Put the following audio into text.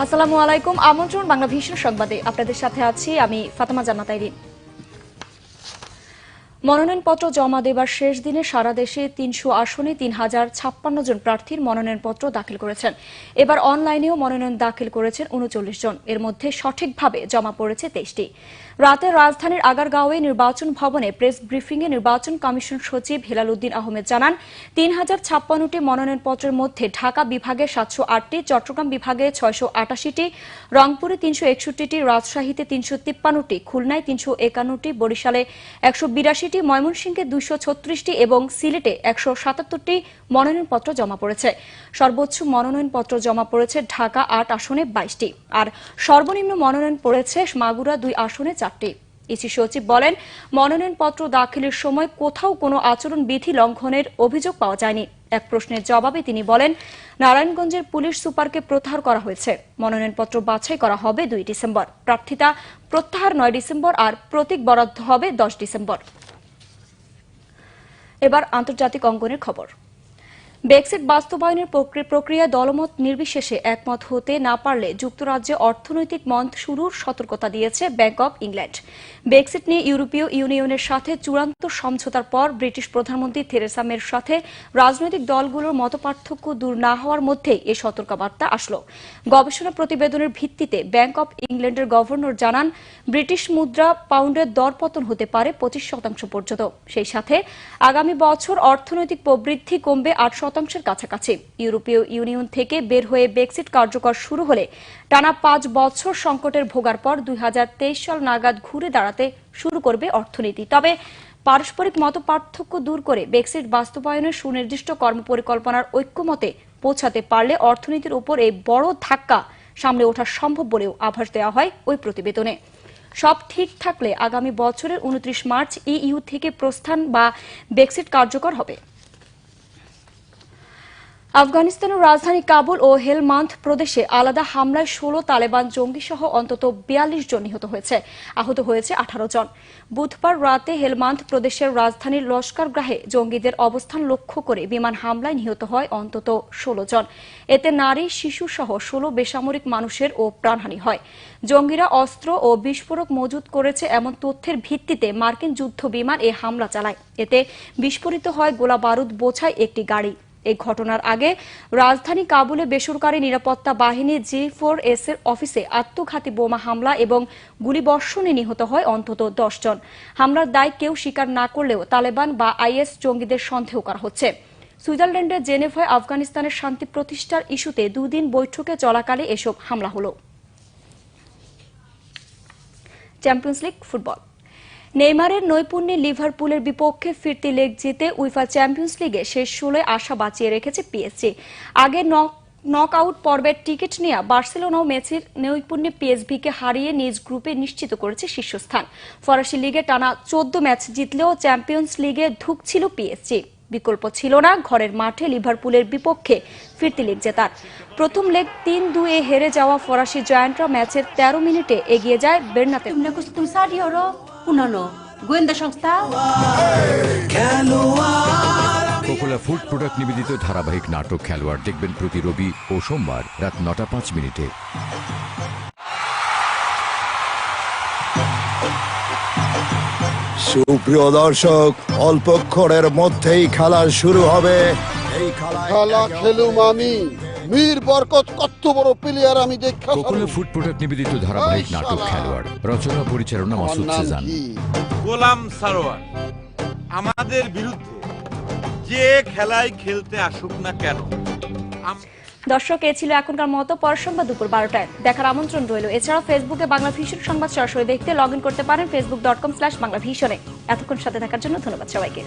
আসসালামু আলাইকুম। আমন্ত্রণ বাংলা ভিশন সংবাদে আপনাদের সাথে আছি আমি ফাতেমা জান্নাত আইরিন। মনোনয়নপত্র জমা দেবার শেষ দিনে সারা দেশে ৩০০ আসনে ৩,০৫৬ জন প্রার্থীর মনোনয়নপত্র দাখিল করেছেন। এবার অনলাইনেও মনোনয়ন দাখিল করেছেন ৩৯ জন। এর মধ্যে সঠিকভাবে জমা পড়েছে ২৩টি। রাতে রাজধানীর আগারগাঁওয়ে নির্বাচন ভবনে প্রেস ব্রিফিংয়ে নির্বাচন কমিশন সচিব হেলাল উদ্দিন আহমেদ জানান, ৩,০৫৬টি মনোনয়নপত্রের মধ্যে ঢাকা বিভাগে ৭০৮টি, চট্টগ্রাম বিভাগে ৬৮৮টি, রংপুরে ৩৬১টি, রাজশাহীতে ৩৫৩টি, খুলনায় ৩৫১টি, বরিশালে ১৮২টি, ময়মনসিংহে ২৩৬টি এবং সিলেটে ১৭৭টি মনোনয়নপত্র জমা পড়েছে। সর্বোচ্চ মনোনয়নপত্র জমা পড়েছে ঢাকা ৮ আসনে ২২টি, আর সর্বনিম্ন মনোনয়ন পড়েছে মাগুরা ২ আসনে 4টি। ইসি সচিব বলেন, মনোনয়নপত্র দাখিলের সময় কোথাও কোনো আচরণবিধি লঙ্ঘনের অভিযোগ পাওয়া যায়নি। এক প্রশ্নের জবাবে তিনি বলেন, নারায়ণগঞ্জের পুলিশ সুপারকে প্রত্যাহার করা হয়েছে। মনোনয়নপত্র বাছাই করা হবে ২ ডিসেম্বর, প্রার্থিতা প্রত্যাহার ৯ ডিসেম্বর আর প্রতীক বরাদ্দ হবে ১০ ডিসেম্বর। এবার আন্তর্জাতিক অঙ্গনের খবর। ব্রেক্সিট বাস্তবায়নের প্রক্রিয়ায় দলমত নির্বিশেষে একমত হতে না পারলে যুক্তরাজ্যে অর্থনৈতিক মন্দা শুরুর সতর্কতা দিয়েছে ব্যাংক অব ইংল্যান্ড। ব্রেক্সিট নিয়ে ইউরোপীয় ইউনিয়নের সাথে চূড়ান্ত সমঝোতার পর ব্রিটিশ প্রধানমন্ত্রী থেরেসা মের সাথে রাজনৈতিক দলগুলোর মতপার্থক্য দূর না হওয়ার মধ্যেই এই সতর্কবার্তা আসলো। গবেষণা প্রতিবেদনের ভিত্তিতে ব্যাংক অব ইংল্যান্ডের গভর্নর জানান, ব্রিটিশ মুদ্রা পাউন্ডের দরপতন হতে পারে ২৫% পর্যন্ত। সেই সাথে আগামী বছর অর্থনৈতিক প্রবৃদ্ধি কমবে 8%-এর কাছাকাছি। ইউরোপীয় ইউনিয়ন থেকে বের হয়ে ব্রেক্সিট কার্যকর শুরু হলে টানা 5 বছর সংকটের ভোগার পর 2023 সাল নাগাদ ঘুরে দাঁড়াতে শুরু করবে অর্থনীতি। তবে পারস্পরিক মতপার্থক্য দূর করে ব্রেক্সিট বাস্তবায়নের সুনির্দিষ্ট কর্মপরিকল্পনার ঐক্যমতে পৌঁছাতে পারলে অর্থনীতির উপর এই বড় ধাক্কা সামলে ওঠা সম্ভব বলেও আভাস দেওয়া হয় ওই প্রতিবেদনে। সব ঠিক থাকলে আগামী বছরের 29 মার্চ ইইউ থেকে প্রস্থান বা ব্রেক্সিট কার্যকর হবে। আফগানিস্তানের রাজধানী কাবুল ও হেলমান্দ প্রদেশে আলাদা হামলায় 16 তালেবান জঙ্গি সহ অন্তত 42 জন নিহত হয়েছে, আহত হয়েছে 18 জন। বুধবার রাতে হেলমান্দ প্রদেশের রাজধানীর লস্করগাহে জঙ্গিদের অবস্থান লক্ষ্য করে বিমান হামলায় নিহত হয় অন্তত 16 জন। এতে নারী, শিশু সহ 16 বেসামরিক মানুষের ও প্রাণহানি হয়। জঙ্গিরা অস্ত্র ও বিস্ফোরক মজুত করেছে এমন তথ্যের ভিত্তিতে মার্কিন যুদ্ধ বিমান এ হামলা চালায়। এতে বিস্ফোরিত হয় গোলাবারুদ বোঝাই একটি গাড়ি। এই ঘটনার আগে রাজধানী কাবুলে বেসরকারি নিরাপত্তা বাহিনী G4S এর অফিসে আত্মঘাতী বোমা হামলা এবং গুলিবর্ষণে নিহত হয় অন্তত 10 জন। হামলার দায় কেউ স্বীকার না করলেও তালেবান বা আইএস জঙ্গিদের সন্দেহ করা হচ্ছে। সুইজারল্যান্ডের জেনেভায় আফগানিস্তানের শান্তি প্রতিষ্ঠার ইস্যুতে 2 দিন বৈঠকে চলাকালে এসব হামলা হল। Champions league football. নেইমারের নৈপুণ্যে লিভারপুলের বিপক্ষে ফিরতি লেগ জিতে উইফা চ্যাম্পিয়ন্স লিগে শেষ 16 আশা বাঁচিয়ে রেখেছে পিএসজি। আগে নকআউট পর্বের টিকিট নেওয়া বার্সেলোনাও ম্যাচের নৈপুণ্যে পিএসভিকে হারিয়ে নিজ গ্রুপে নিশ্চিত করেছে শীর্ষস্থান। ফরাসি লিগে টানা 14 ম্যাচ জিতলেও চ্যাম্পিয়ন্স লিগে ধুঁকছিল পিএসজি। বিকল্প ছিল না ঘরের মাঠে লিভারপুলের বিপক্ষে ফিরতি লেগ জেতার। প্রথম লেগ 3-2-এ হেরে যাওয়া ফরাসি জায়ান্টরা ম্যাচের 13 মিনিটে এগিয়ে যায় বের্নাতে। গোয়েন্দা সংস্থা কোকোলা ফুড প্রোডাক্ট নিবেদিত ধারাবাহিক নাটক খেলোয়াড় দেখবেন প্রতি রবি ও সোমবার রাত 9:05 সুপ্রিয় দর্শক, অল্পক্ষণের মধ্যেই খেলা শুরু হবে। এই খেলা খেলুম আমি, মীর বরকত কত বড় প্লেয়ার আমি দেখা। কোকোলা ফুড প্রোডাক্ট নিবেদিত ধারাবাহিক নাটক খেলোয়াড়, রচনা পরিচালনা মাসুদ সেজান। গোলাম সারোয়ার আমাদের বিরুদ্ধে যে খেলায় খেলতে আসুক না কেন। দর্শক, এ ছিল এখনকার মতো। পরের সংবাদ দুপুর 12টায় দেখার আমন্ত্রণ রইল। এছাড়াও ফেসবুকে বাংলা ভিশন সংবাদ সরাসরি দেখতে লগ ইন করতে পারেন facebook.com/বাংলাভিশনে। এতক্ষণ সাথে থাকার জন্য ধন্যবাদ সবাইকে।